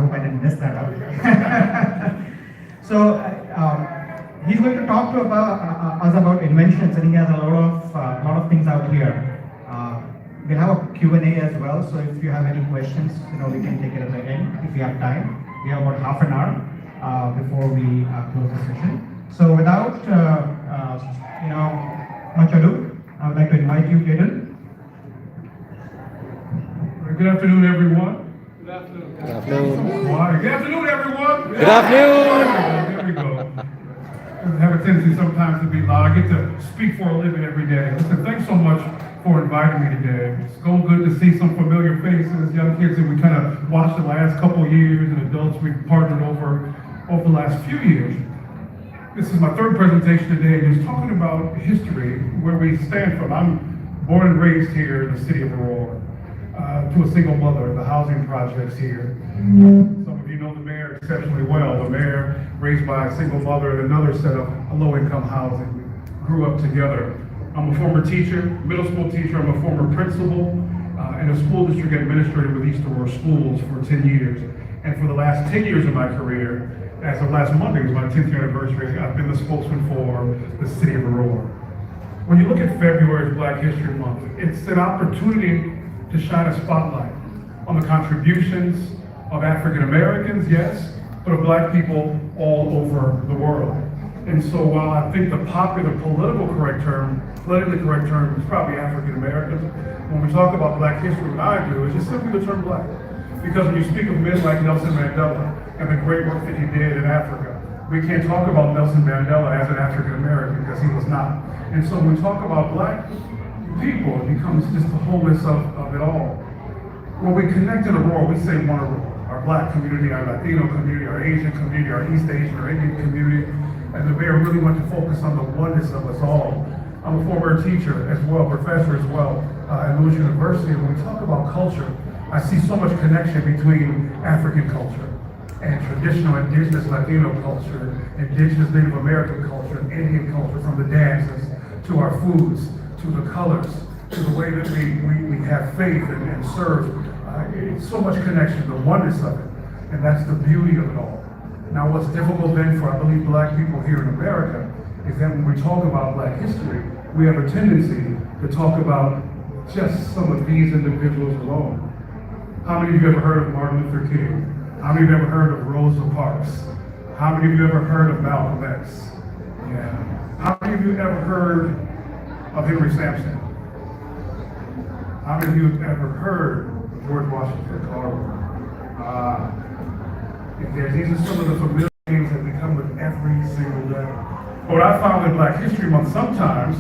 hope I didn't mess that up. So he's going to talk to us about inventions, and he has a lot of things out here. We'll have a Q&A as well, so if you have any questions, we can take it at the end if we have time. We have about half an hour before we close the session. So without much ado, I would like to invite you, Jaden. Good afternoon, everyone. Good afternoon. Good afternoon. Good afternoon, everyone. Good afternoon. There we go. I have a tendency sometimes to be loud. I get to speak for a living every day. Listen, thanks so much for inviting me today. It's so good to see some familiar faces, young kids that we kind of watched the last couple of years, and adults we've partnered over the last few years. This is my third presentation today, just talking about history, where we stand from. I'm born and raised here in the city of Aurora, to a single mother, the housing projects here. Some of you know the mayor exceptionally well. The mayor raised by a single mother and another set of low-income housing. We grew up together. I'm a former teacher, middle school teacher. I'm a former principal and a school district administrator with East Aurora Schools for 10 years. And for the last 10 years of my career, as of last Monday was my 10th year anniversary, I've been the spokesman for the city of Aurora. When you look at February as Black History Month, it's an opportunity to shine a spotlight on the contributions of African Americans, yes, but of Black people all over the world. And so while I think the popular politically correct term is probably African Americans, when we talk about Black history, what I do is just simply the term Black. Because when you speak of men like Nelson Mandela and the great work that he did in Africa, we can't talk about Nelson Mandela as an African American because he was not. And so when we talk about Black people, it becomes just the wholeness of it all. When we connect in Aurora, we say one Aurora. Our Black community, our Latino community, our Asian community, our East Asian or Indian community, and the mayor really went to focus on the oneness of us all. I'm a former teacher as well, professor as well at Lewis University. And when we talk about culture, I see so much connection between African culture and traditional indigenous Latino culture, indigenous Native American culture, and Indian culture, from the dances to our foods, to the colors, to the way that we have faith and serve. It's so much connection, the oneness of it, and that's the beauty of it all. Now what's difficult then for, I believe, Black people here in America is that when we talk about Black history, we have a tendency to talk about just some of these individuals alone. How many of you ever heard of Martin Luther King? How many of you ever heard of Rosa Parks? How many of you ever heard of Malcolm X? Yeah. How many of you ever heard of Henry Sampson? How many of you have ever heard of George Washington Carver? These are some of the familiar names that we come with every single day. But what I found in Black History Month, sometimes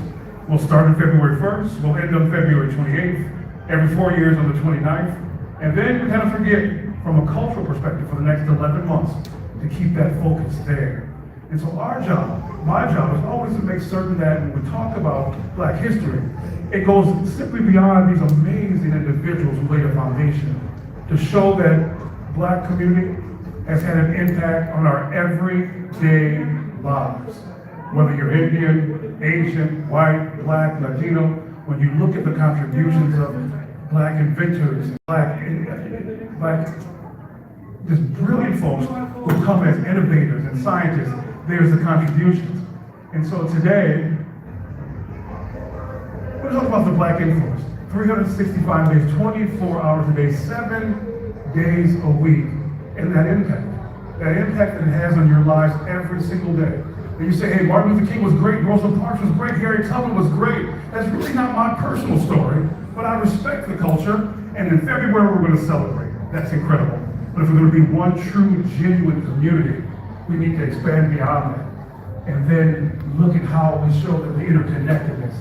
we'll start on February 1st, we'll end on February 28th, every 4 years on the 29th, and then we kind of forget from a cultural perspective for the next 11 months to keep that focus there. And so our job, my job, is always to make certain that when we talk about Black history, it goes simply beyond these amazing individuals who laid a foundation to show that Black community has had an impact on our everyday lives. Whether you're Indian, Asian, white, Black, Latino, when you look at the contributions of Black inventors, Black just brilliant folks who come as innovators and scientists, there's the contributions. And so today, we're talking about the Black influence. 365 days, 24 hours a day, 7 days a week, and that impact that it has on your lives every single day. And you say, hey, Martin Luther King was great, Rosa Parks was great, Harriet Tubman was great. That's really not my personal story, but I respect the culture, and in February we're going to celebrate. That's incredible. But if we're going to be one true, genuine community, we need to expand beyond that. And then look at how we show that the interconnectedness.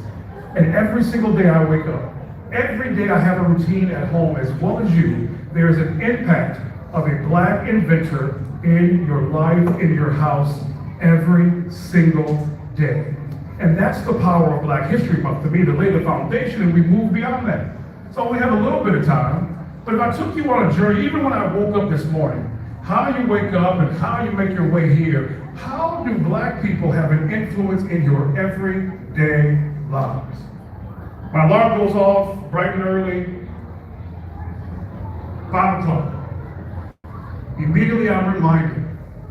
And every single day I wake up, every day I have a routine at home as well as you, there's an impact of a Black inventor in your life, in your house, every single day. And that's the power of Black History Month to me, to lay the foundation, and we move beyond that. So we have a little bit of time, but if I took you on a journey, even when I woke up this morning, how you wake up and how you make your way here, how do Black people have an influence in your everyday lives? My alarm goes off bright and early, 5 o'clock. Immediately I'm reminded,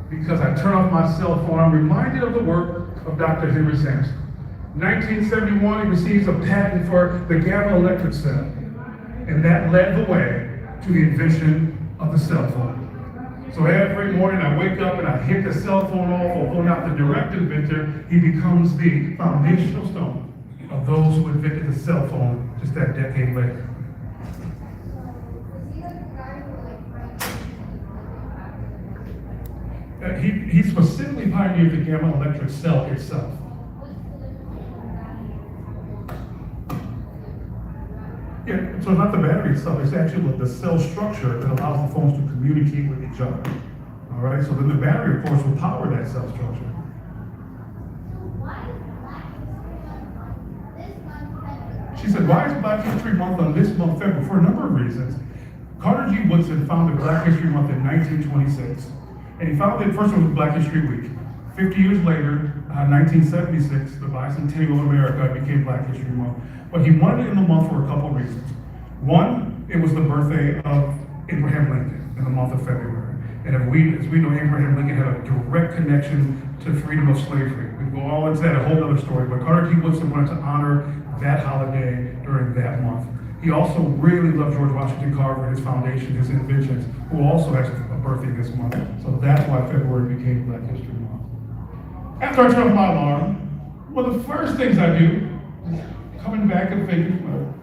because I turn off my cell phone, I'm reminded of the work of Dr. Henry Sampson. 1971, he receives a patent for the gamma electric cell, and that led the way to the invention of the cell phone. So every morning I wake up and I hit the cell phone off, although not the direct inventor, he becomes the foundational stone of those who invented the cell phone just that decade later. He specifically pioneered the gamma electric cell itself. Yeah, so it's not the battery itself, it's actually the cell structure that allows the phones to communicate with each other. All right, so then the battery, of course, will power that cell structure. She said, why is Black History Month on this month, February? For a number of reasons. Carter G. Woodson founded Black History Month in 1926. And he founded, first one was Black History Week. 50 years later, 1976, the bicentennial of America became Black History Month. But he wanted it in the month for a couple of reasons. One, it was the birthday of Abraham Lincoln in the month of February. And as we know, Abraham Lincoln had a direct connection to freedom of slavery. We can go all into that, a whole other story. But Carter G. Woodson wanted to honor that holiday during that month. He also really loved George Washington Carver and his foundation, his inventions, who also has a birthday this month. So that's why February became Black History Month. After I turn off my alarm, one of the first things I do is coming back and thinking,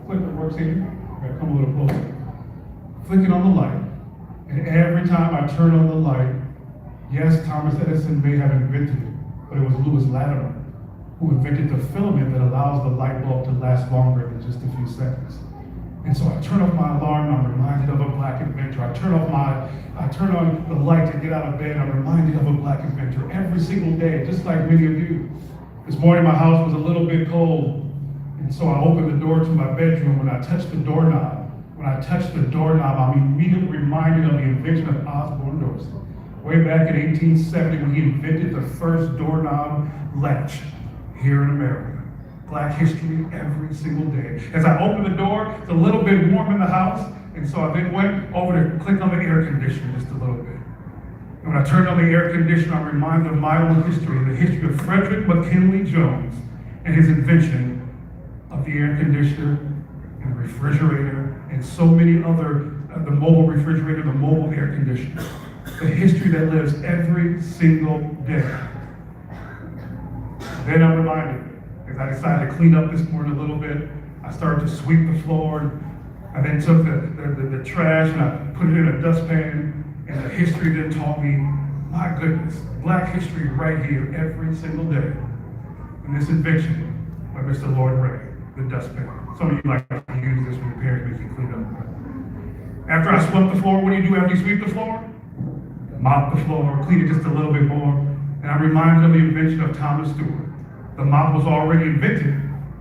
click that works here. I gotta come a little closer. Flicking on the light. And every time I turn on the light, yes, Thomas Edison may have invented it, but it was Louis Latimer who invented the filament that allows the light bulb to last longer than just a few seconds. And so I turn off my alarm, I'm reminded of a Black inventor. I turn on the light to get out of bed, I'm reminded of a Black inventor every single day, just like many of you. This morning my house was a little bit cold, and so I opened the door to my bedroom. When I touched the doorknob, I'm immediately reminded of the invention of Osborne Dorsey. Way back in 1870 when he invented the first doorknob latch here in America. Black history every single day. As I opened the door, it's a little bit warm in the house, and so I then went over to click on the air conditioner just a little bit. And when I turned on the air conditioner, I'm reminded of my own history, the history of Frederick McKinley Jones and his invention of the air conditioner and the refrigerator and so many other, the mobile refrigerator, the mobile air conditioner. The history that lives every single day. Then I'm reminded, as I decided to clean up this morning a little bit, I started to sweep the floor. I then took the trash and I put it in a dustpan, and the history then taught me, my goodness, Black history right here every single day. And this invention by Mr. Lloyd Ray, the dustpan. Some of you like to use this when your parents make you clean up. After I swept the floor, what do you do after you sweep the floor? Mop the floor, clean it just a little bit more. And I'm reminded of the invention of Thomas Stewart. The mop was already invented,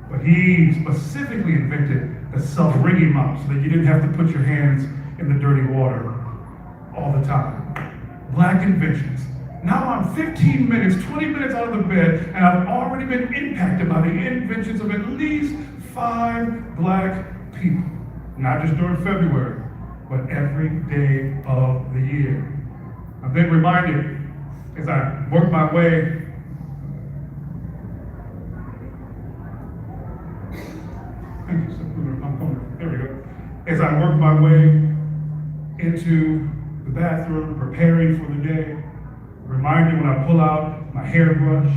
but he specifically invented the self-wringing mop so that you didn't have to put your hands in the dirty water all the time. Black inventions. Now I'm 15 minutes, 20 minutes out of the bed, and I've already been impacted by the inventions of at least 5 Black people. Not just during February, but every day of the year. I've been reminded as I work my way there we go. As I work my way into the bathroom, preparing for the day, reminded when I pull out my hairbrush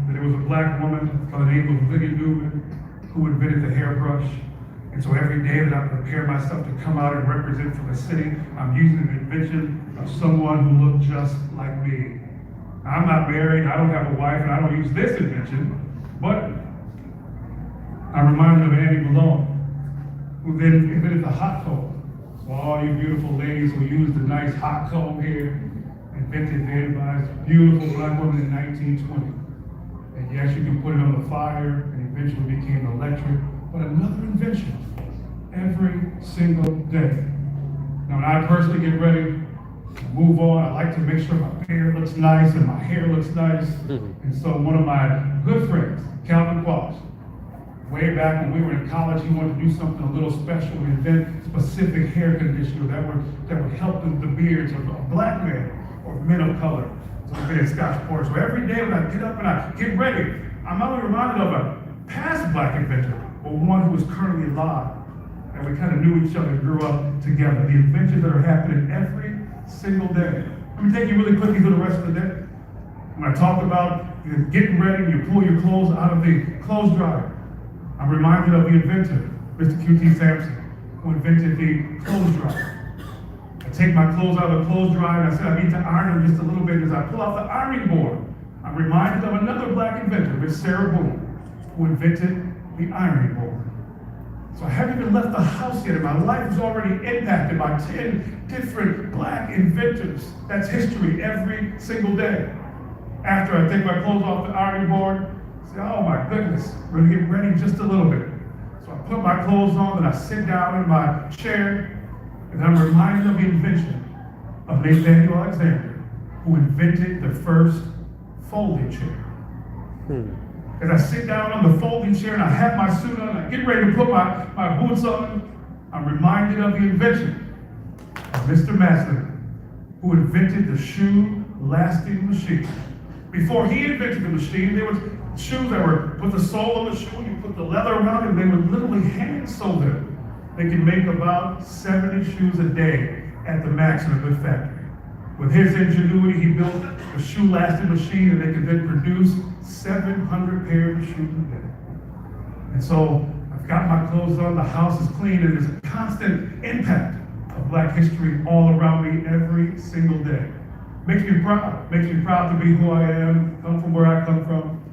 that it was a Black woman by the name of Lydia Newman who invented the hairbrush. And so every day that I prepare myself to come out and represent for the city, I'm using an invention of someone who looked just like me. I'm not married, I don't have a wife, and I don't use this invention, but I'm reminded of Annie Malone, who then invented the hot comb. So all you beautiful ladies who use the nice hot comb here, invented then by this beautiful Black woman in 1920. And yes, you can put it on the fire, and eventually became electric, but another invention every single day. Now when I personally get ready to move on, I like to make sure my beard looks nice and my hair looks nice. And so one of my good friends, Calvin Quash, Way back when we were in college, he wanted to do something a little special and invent specific hair conditioner that would help the beards of black men or men of color. So I made Scotch Porter. So every day when I get up and I get ready, I'm not only reminded of a past black inventor, but one who is currently alive. And we kind of knew each other and grew up together. The inventions that are happening every single day. Let me take you really quickly through the rest of the day. When I talked about getting ready, you pull your clothes out of the clothes dryer. I'm reminded of the inventor, Mr. QT Sampson, who invented the clothes dryer. I take my clothes out of the clothes dryer and I said I need to iron them just a little bit. As I pull out the ironing board, I'm reminded of another black inventor, Miss Sarah Boone, who invented the ironing board. So I haven't even left the house yet, and my life is already impacted by 10 different black inventors. That's history every single day. After I take my clothes off the ironing board, I say, oh my goodness, we're gonna get ready just a little bit. So I put my clothes on and I sit down in my chair, and I'm reminded of the invention of Nathaniel Alexander, who invented the first folding chair. As I sit down on the folding chair and I have my suit on, I get ready to put my boots on, I'm reminded of the invention of Mr. Maslin, who invented the shoe-lasting machine. Before he invented the machine, there was shoes that were put the sole on the shoe, you put the leather around it, and they would literally hand sew them. They could make about 70 shoes a day at the maximum of the factory. With his ingenuity, he built a shoe-lasting machine, and they could then produce 700 pairs of shoes a day. And so I've got my clothes on, the house is clean, and there's a constant impact of black history all around me every single day. Makes me proud to be who I am, come from where I come from.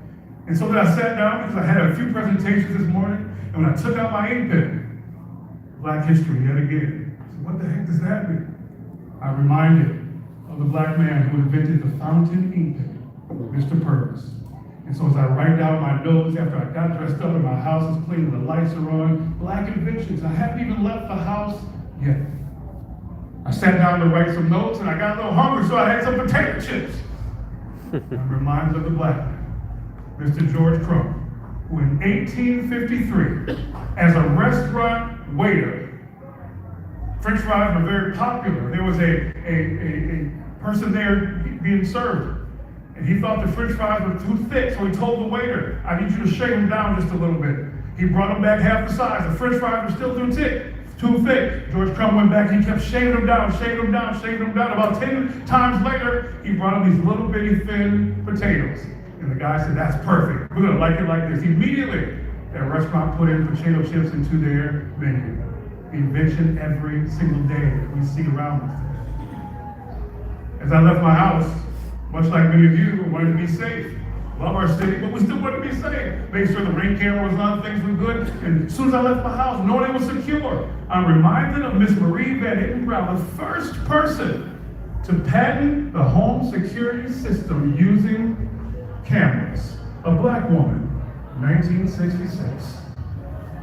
And so then I sat down because I had a few presentations this morning, and when I took out my ink pen, black history yet again. So what the heck does that mean? I'm reminded of the black man who invented the fountain ink pen, Mr. Purvis. And so as I write down my notes after I got dressed up and my house is clean and the lights are on, black inventions, I haven't even left the house yet. I sat down to write some notes and I got a little hungry, so I had some potato chips. I'm reminded of the black man, Mr. George Crumb, who in 1853, as a restaurant waiter, French fries were very popular. There was a person there being served, and he thought the French fries were too thick, so he told the waiter, I need you to shave them down just a little bit. He brought them back half the size. The French fries were still too thick. George Crumb went back, he kept shaving them down. About 10 times later, he brought him these little bitty thin potatoes. And the guy said, that's perfect. We're gonna like it like this. Immediately, that restaurant put in potato chips into their menu. The invention every single day that we see around us. As I left my house, much like many of you, we wanted to be safe. Love our city, but we still wanted to be safe. Make sure the rain camera was on, things were good. And as soon as I left my house, knowing it was secure, I'm reminded of Miss Marie Van Itten-Brown, the first person to patent the home security system using cameras. A black woman, 1966.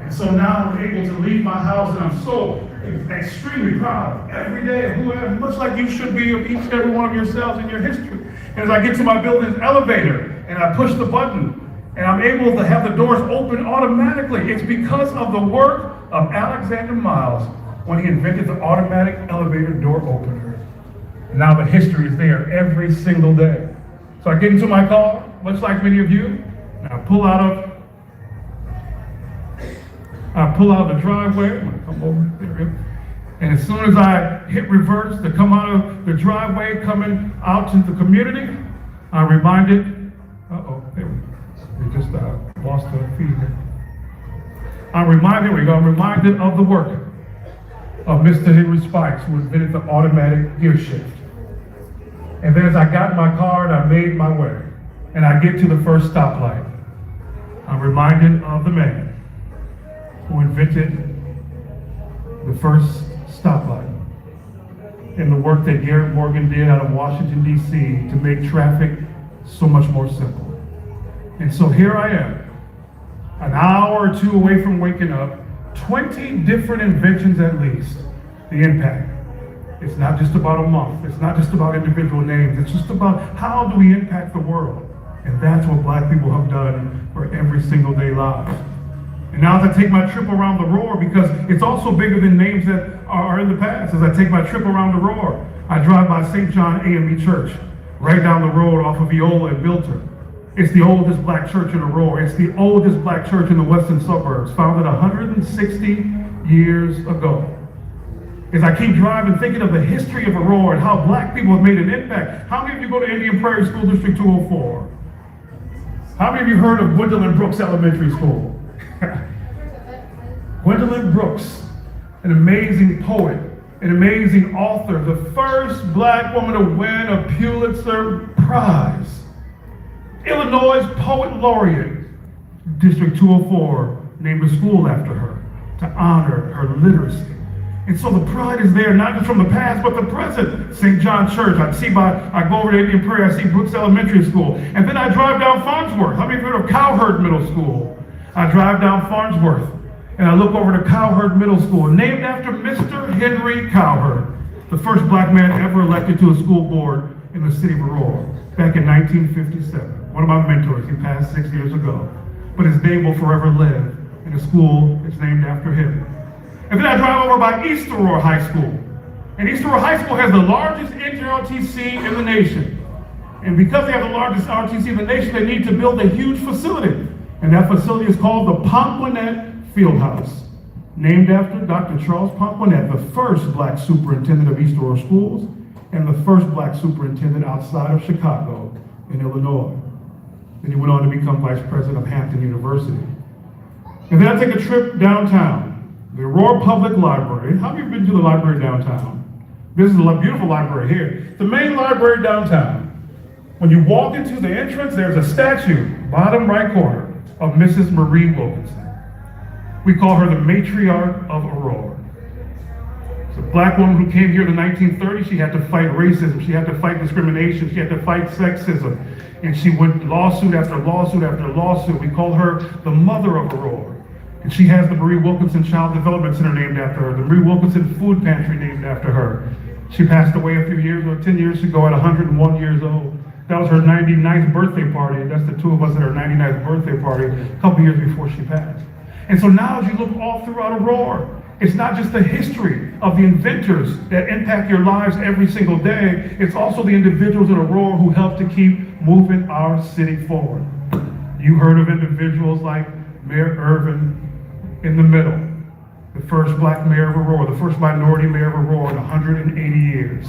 And so now I'm able to leave my house, and I'm so extremely proud every day of who I am, much like you should be of each and every one of yourselves in your history. And as I get to my building's elevator, and I push the button, and I'm able to have the doors open automatically. It's because of the work of Alexander Miles when he invented the automatic elevator door opener. And now the history is there every single day. So I get into my car, much like many of you, and I pull out of the driveway. I'm gonna come over there. And as soon as I hit reverse to come out of the driveway, coming out to the community, I'm reminded, there we go. We just lost the feed there. I'm reminded of the work of Mr. Henry Spikes, who invented the automatic gear shift. And then as I got in my car and I made my way, and I get to the first stoplight, I'm reminded of the man who invented the first stoplight and the work that Garrett Morgan did out of Washington, D.C. to make traffic so much more simple. And so here I am, an hour or two away from waking up, 20 different inventions at least. The impact. It's not just about a month. It's not just about individual names. It's just about how do we impact the world. And that's what black people have done for every single day lives. And now as I take my trip around the Aurora, because it's also bigger than names that are in the past, as I take my trip around the Aurora, I drive by St. John AME Church, right down the road off of Viola and Bilter. It's the oldest black church in Aurora. It's the oldest black church in the western suburbs, founded 160 years ago. As I keep driving, thinking of the history of Aurora and how black people have made an impact. How many of you go to Indian Prairie School District 204? How many of you heard of Gwendolyn Brooks Elementary School? Gwendolyn Brooks, an amazing poet, an amazing author, the first black woman to win a Pulitzer Prize. Illinois Poet Laureate, District 204 named a school after her to honor her literacy. And so the pride is there, not just from the past, but the present. St. John Church, I go over to Indian Prairie, I see Brooks Elementary School. And then I drive down Farnsworth. How many of you heard of Cowherd Middle School? I drive down Farnsworth, and I look over to Cowherd Middle School, named after Mr. Henry Cowherd, the first black man ever elected to a school board in the city of Aurora, back in 1957. One of my mentors, he passed 6 years ago. But his name will forever live in a school that's named after him. And then I drive over by East Aurora High School. And East Aurora High School has the largest ROTC in the nation. And because they have the largest ROTC in the nation, they need to build a huge facility. And that facility is called the Pomponette Fieldhouse, named after Dr. Charles Pomponette, the first black superintendent of East Aurora schools and the first black superintendent outside of Chicago in Illinois. Then he went on to become vice president of Hampton University. And then I take a trip downtown. The Aurora Public Library. How many have been to the library downtown? This is a beautiful library here. The main library downtown. When you walk into the entrance, there's a statue, bottom right corner, of Mrs. Marie Wilkinson. We call her the matriarch of Aurora. It's a black woman who came here in the 1930s. She had to fight racism. She had to fight discrimination. She had to fight sexism. And she went lawsuit after lawsuit after lawsuit. We call her the mother of Aurora. And she has the Marie Wilkinson Child Development Center named after her, the Marie Wilkinson Food Pantry named after her. She passed away a few years ago, 10 years ago at 101 years old. That was her 99th birthday party. That's the two of us at her 99th birthday party a couple years before she passed. And so now as you look all throughout Aurora, it's not just the history of the inventors that impact your lives every single day, it's also the individuals in Aurora who help to keep moving our city forward. You heard of individuals like Mayor Irvin in the middle, the first black mayor of Aurora, the first minority mayor of Aurora in 180 years.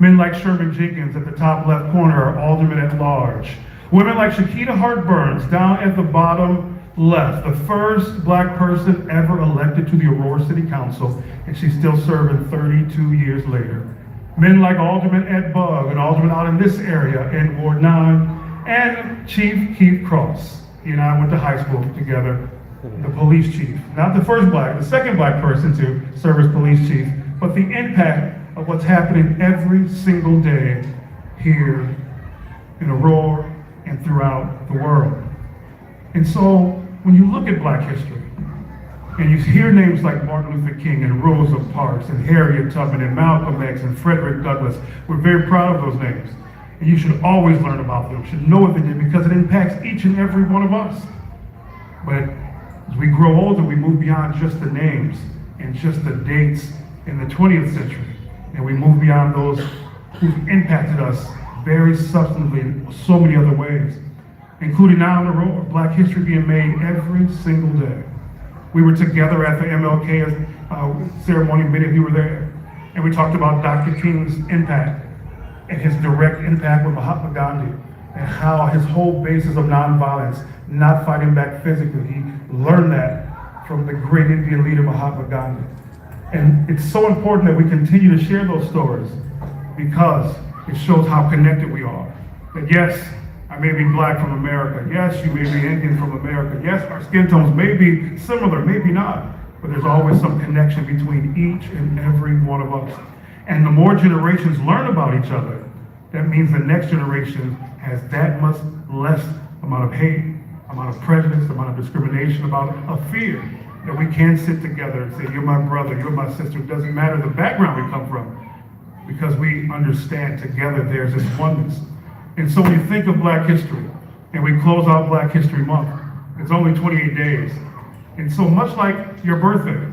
Men like Sherman Jenkins at the top left corner, alderman at large. Women like Shakita Hart Burns down at the bottom left, the first black person ever elected to the Aurora City Council, and she's still serving 32 years later. Men like Alderman Ed Bugg, an alderman out in this area in Ward 9, and Chief Keith Cross. He and I went to high school together, the police chief. Not the first black, the second black person to serve as police chief, but the impact of what's happening every single day here in Aurora and throughout the world. And so when you look at black history, and you hear names like Martin Luther King and Rosa Parks and Harriet Tubman and Malcolm X and Frederick Douglass, we're very proud of those names. And you should always learn about them, should know what they did, because it impacts each and every one of us. But as we grow older, we move beyond just the names and just the dates in the 20th century. And we move beyond those who've impacted us very substantively in so many other ways, including now in Aurora, black history being made every single day. We were together at the MLK ceremony, many of you were there, and we talked about Dr. King's impact and his direct impact with Mahatma Gandhi, and how his whole basis of nonviolence, not fighting back physically, he learned that from the great Indian leader Mahatma Gandhi. And it's so important that we continue to share those stories because it shows how connected we are. That yes, I may be black from America. Yes, you may be Indian from America. Yes, our skin tones may be similar, maybe not, but there's always some connection between each and every one of us. And the more generations learn about each other, that means the next generation has that much less amount of hate, amount of prejudice, amount of discrimination, of fear, that we can sit together and say, you're my brother, you're my sister. It doesn't matter the background we come from, because we understand together there's this oneness. And so when you think of Black history, and we close out Black History Month, it's only 28 days, And so much like your birthday,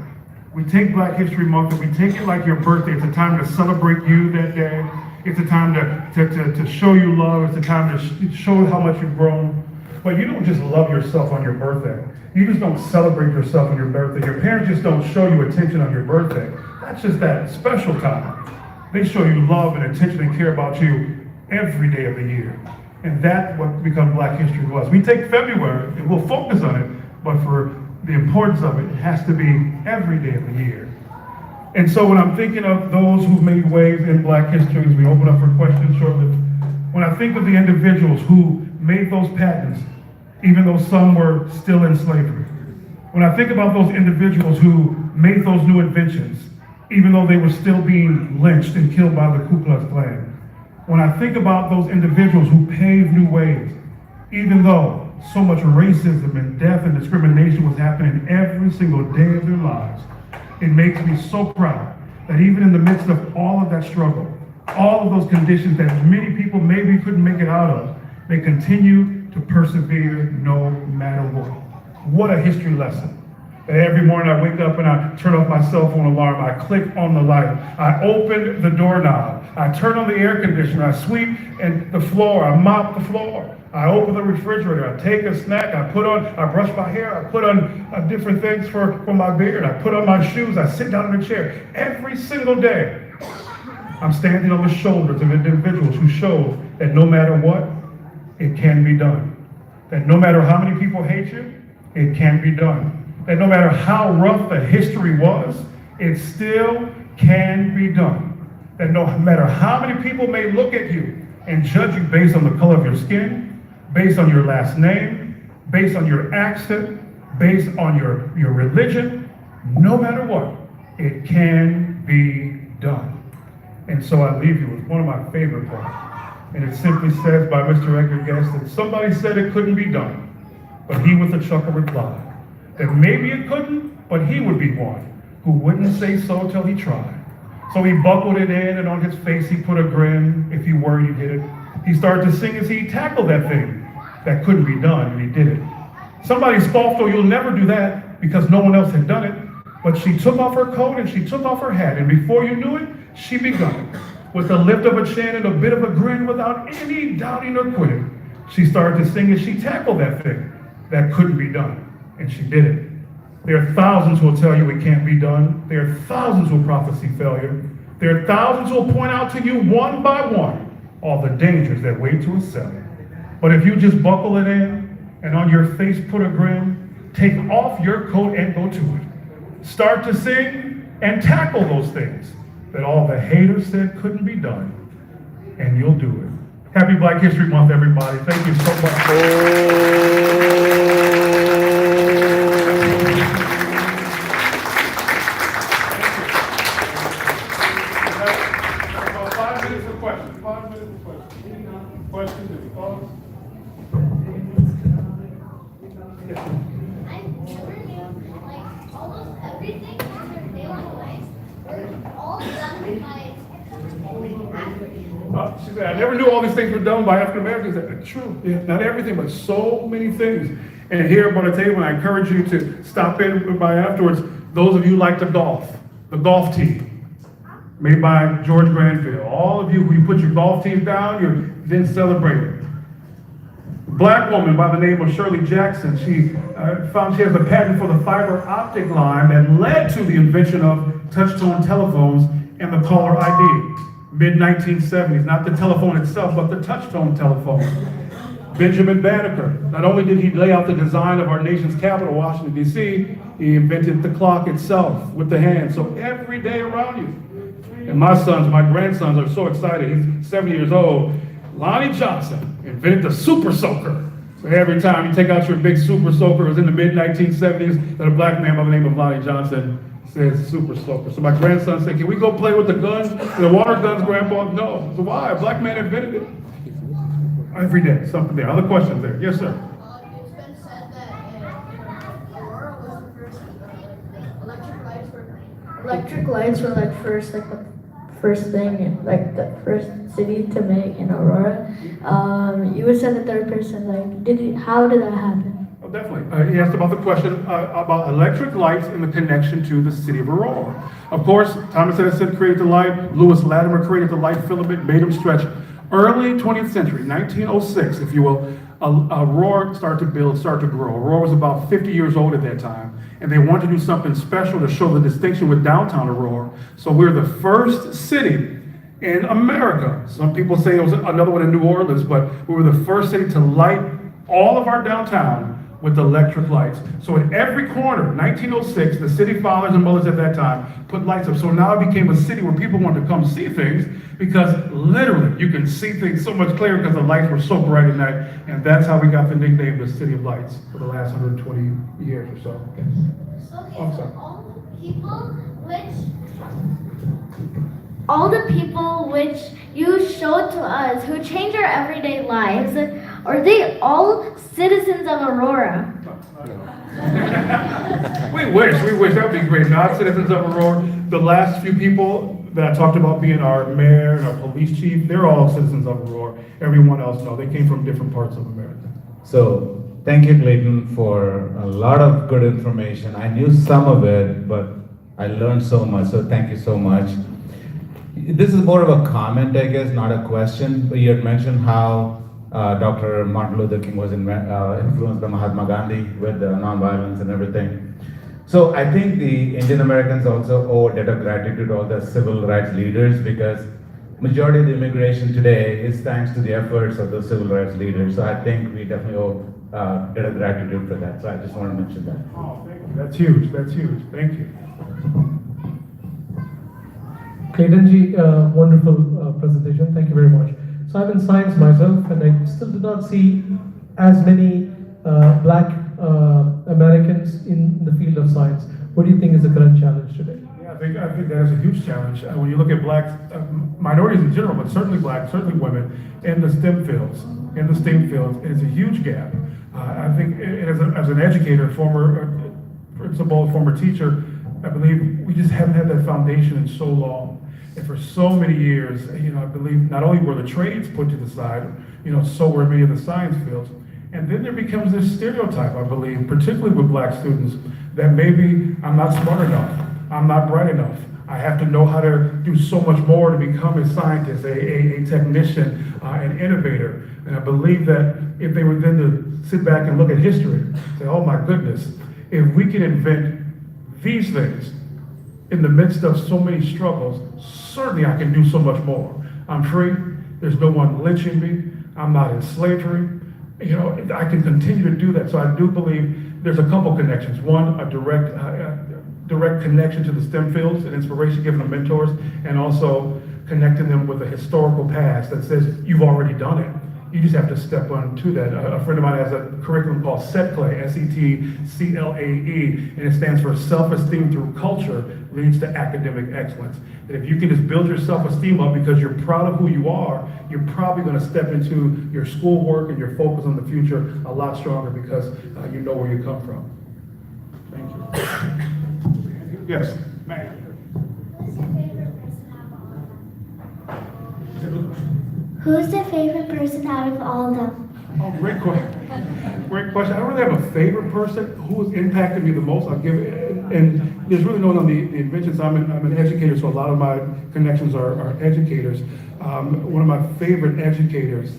we take Black History Month and we take it like your birthday. It's a time to celebrate you that day. It's a time to show you love. It's a time to show how much you've grown. But you don't just love yourself on your birthday. You just don't celebrate yourself on your birthday. Your parents just don't show you attention on your birthday. That's just that special time. They show you love and attention and care about you every day of the year. And that's what becomes Black History to us. We take February and we'll focus on it, but for the importance of it, it has to be every day of the year. And so when I'm thinking of those who've made waves in Black history, as we open up for questions shortly, when I think of the individuals who made those patents, even though some were still in slavery, when I think about those individuals who made those new inventions, even though they were still being lynched and killed by the Ku Klux Klan, when I think about those individuals who paved new ways, even though so much racism and death and discrimination was happening every single day of their lives, it makes me so proud that even in the midst of all of that struggle, all of those conditions that many people maybe couldn't make it out of, they continue to persevere no matter what. What a history lesson. Every morning I wake up and I turn off my cell phone alarm, I click on the light, I open the doorknob, I turn on the air conditioner, I sweep and the floor, I mop the floor, I open the refrigerator, I take a snack, I brush my hair, I put on different things for my beard, I put on my shoes, I sit down in a chair. Every single day, I'm standing on the shoulders of individuals who show that no matter what, it can be done. That no matter how many people hate you, it can be done. That no matter how rough the history was, it still can be done. That no matter how many people may look at you and judge you based on the color of your skin, based on your last name, based on your accent, based on your religion, no matter what, it can be done. And so I leave you with one of my favorite parts. And it simply says by Mr. Edgar Guest that somebody said it couldn't be done, but he with a chuckle replied that maybe it couldn't, but he would be one who wouldn't say so till he tried. So he buckled it in, and on his face he put a grin. If he were, he did it. He started to sing as he tackled that thing that couldn't be done, and he did it. Somebody scoffed, "Oh, you'll never do that," because no one else had done it. But she took off her coat and she took off her hat, and before you knew it, she begun it. With a lift of a chin and a bit of a grin, without any doubting or quitting, she started to sing as she tackled that thing that couldn't be done, and she did it. There are thousands who will tell you it can't be done. There are thousands who will prophesy failure. There are thousands who will point out to you one by one all the dangers that wait to assail you. But if you just buckle it in and on your face put a grin, take off your coat and go to it. Start to sing and tackle those things that all the haters said couldn't be done, and you'll do it. Happy Black History Month, everybody. Thank you so much. About 5 minutes of questions. 5 minutes of questions. Questions and thoughts? I never knew, like, almost everything in their daily life were all done by Africans. She said, I never knew all these things were done by African Americans. True, yeah, not everything, but so many things. And here on the table, I encourage you to stop in by afterwards. Those of you who like to golf, the golf tee, made by George Granville. All of you, when you put your golf tees down, you're then celebrating. Black woman by the name of Shirley Jackson. She found she has a patent for the fiber optic line that led to the invention of touch-tone telephones and the caller ID. Mid-1970s, not the telephone itself, but the touch-tone telephone. Benjamin Banneker, not only did he lay out the design of our nation's capital, Washington, D.C., he invented the clock itself with the hand, so every day around you. And my grandsons are so excited. He's 70 years old. Lonnie Johnson invented the super soaker. So every time you take out your big super soaker, it was in the mid-1970s that a black man by the name of Lonnie Johnson says super soaker. So my grandson said, can we go play with the guns, the water guns, Grandpa? No. So why? A black man invented it. Every day, something there. Other questions there? Yes, sir. It's been said that Aurora was the first, electric lights were like first, like the first thing, like the first city to make in Aurora. You would say the third person, like, how did that happen? Well, definitely. He asked about the question about electric lights and the connection to the city of Aurora. Of course, Thomas Edison created the light. Lewis Latimer created the light filament, made them stretch. Early 20th century, 1906, if you will, Aurora started to grow. Aurora was about 50 years old at that time, and they wanted to do something special to show the distinction with downtown Aurora. So we're the first city in America. Some people say it was another one in New Orleans, but we were the first city to light all of our downtown with electric lights. So in every corner, 1906, the city fathers and mothers at that time put lights up. So now it became a city where people wanted to come see things because literally you can see things so much clearer because the lights were so bright at night. And that's how we got the nickname the City of Lights for the last 120 years or so. Okay, Oh, so sorry. all the people which you showed to us who change our everyday lives, are they all citizens of Aurora? We wish, that would be great. Not citizens of Aurora. The last few people that I talked about being our mayor and our police chief, they're all citizens of Aurora. Everyone else, no, they came from different parts of America. So, thank you, Clayton, for a lot of good information. I knew some of it, but I learned so much, so thank you so much. This is more of a comment, I guess, not a question, but you had mentioned how Dr. Martin Luther King was influenced by Mahatma Gandhi with nonviolence and everything. So I think the Indian Americans also owe a debt of gratitude to all the civil rights leaders because majority of the immigration today is thanks to the efforts of those civil rights leaders. So I think we definitely owe a debt of gratitude for that. So I just want to mention that. Oh, thank you. That's huge. That's huge. Thank you. Clayton ji, wonderful presentation. Thank you very much. So I'm in science myself, and I still do not see as many black Americans in the field of science. What do you think is the current challenge today? Yeah, I think that is a huge challenge. When you look at black minorities in general, but certainly black, certainly women in the STEM fields, it's a huge gap. I think as an educator, former principal, former teacher, I believe we just haven't had that foundation in so long. And for so many years, I believe not only were the trades put to the side, so were many of the science fields. And then there becomes this stereotype, I believe, particularly with black students, that maybe I'm not smart enough, I'm not bright enough. I have to know how to do so much more to become a scientist, a technician, an innovator. And I believe that if they were then to sit back and look at history, say, oh my goodness, if we can invent these things in the midst of so many struggles, certainly I can do so much more. I'm free, there's no one lynching me, I'm not in slavery. I can continue to do that. So I do believe there's a couple connections. One, a direct connection to the STEM fields and inspiration, giving them mentors, and also connecting them with a historical past that says you've already done it. You just have to step onto that. A friend of mine has a curriculum called SETCLAE, SETCLAE, and it stands for Self-Esteem Through Culture Leads to Academic Excellence. And if you can just build your self-esteem up because you're proud of who you are, you're probably going to step into your schoolwork and your focus on the future a lot stronger because you know where you come from. Thank you. Yes, ma'am. Who's your favorite person out of all of them? Oh, great question. Great question. I don't really have a favorite person who has impacted me the most. I'll give it, and there's really no one on the inventions. I'm an educator, so a lot of my connections are educators. One of my favorite educators,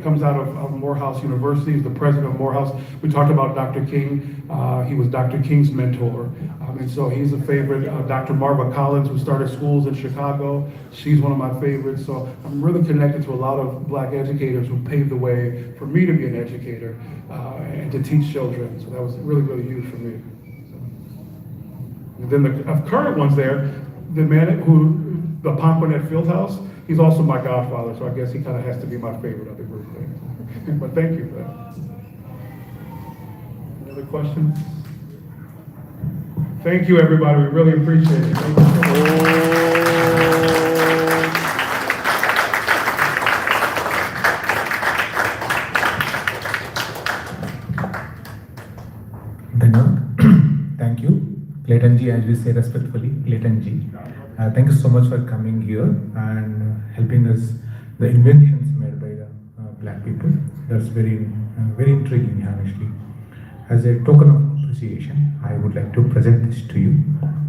comes out of Morehouse University. He's the president of Morehouse. We talked about Dr. King. He was Dr. King's mentor. And so he's a favorite. Dr. Marva Collins, who started schools in Chicago, she's one of my favorites. So I'm really connected to a lot of black educators who paved the way for me to be an educator and to teach children. So that was really, really huge for me. And then the current ones there, the man the Pomponet Fieldhouse, he's also my godfather, so I guess he kind of has to be my favorite of the group. But thank you for that. Any other questions? Thank you, everybody. We really appreciate it. Thank you. Thank you. Clayton ji, as we say respectfully, Clayton ji. Thank you so much for coming here and helping us the inventions made by the black people. That's very intriguing, honestly. as a token of appreciation, I would like to present this to you,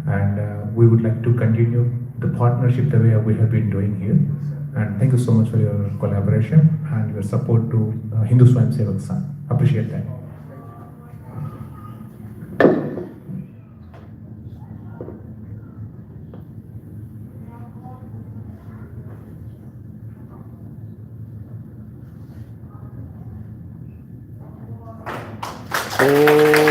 and we would like to continue the partnership the way we have been doing here. And thank you so much for your collaboration and your support to Hindu Swayam Sevak Sangh. Appreciate that. Oh.